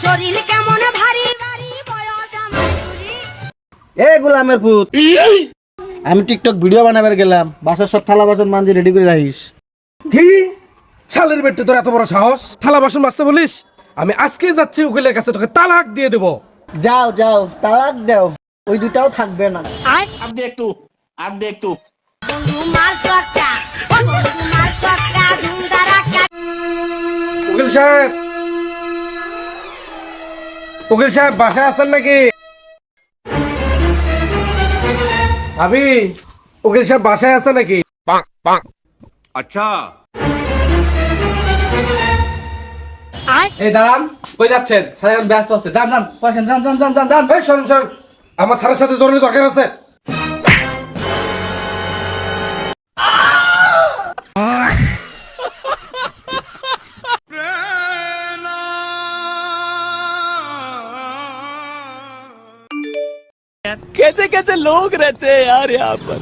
শরীর কেমন ভারী ভারী বয়স আমার চুরি। এ গোলামের পুত, আমি টিকটক ভিডিও বানাবার গেলাম, বাসার সব থালা বাসন মাঞ্জি রেডি করে রাখিস। কি শালের বেটে তোর এত বড় সাহস, থালা বাসন মাজতে বলিস? আমি আজকে যাচ্ছি উকিলের কাছে, তোকে তালাক দিয়ে দেবো। যাও যাও, তালাক দাও, ওই দুটাও থাকবে না। अब देख तू বন্ধু মার সটকা, ও বন্ধু মার সটকা, ধুমধারাক্কা। উকিল সাহেব, উকিল সাহেব বাসায় আছেন নাকি? আবি, উকিল সাহেব বাসায় আছে নাকি? अच्छा এই দাঁড়ান, কই যাচ্ছেন? স্যার এখন ব্যস্ত হচ্ছে, যান যান, বসেন, যান যান যান যান যান। এই শোন শোন, আমার স্যারের সাথে জরুরি দরকার আছে। कैसे कैसे लोग रहते हैं यार यहाँ पर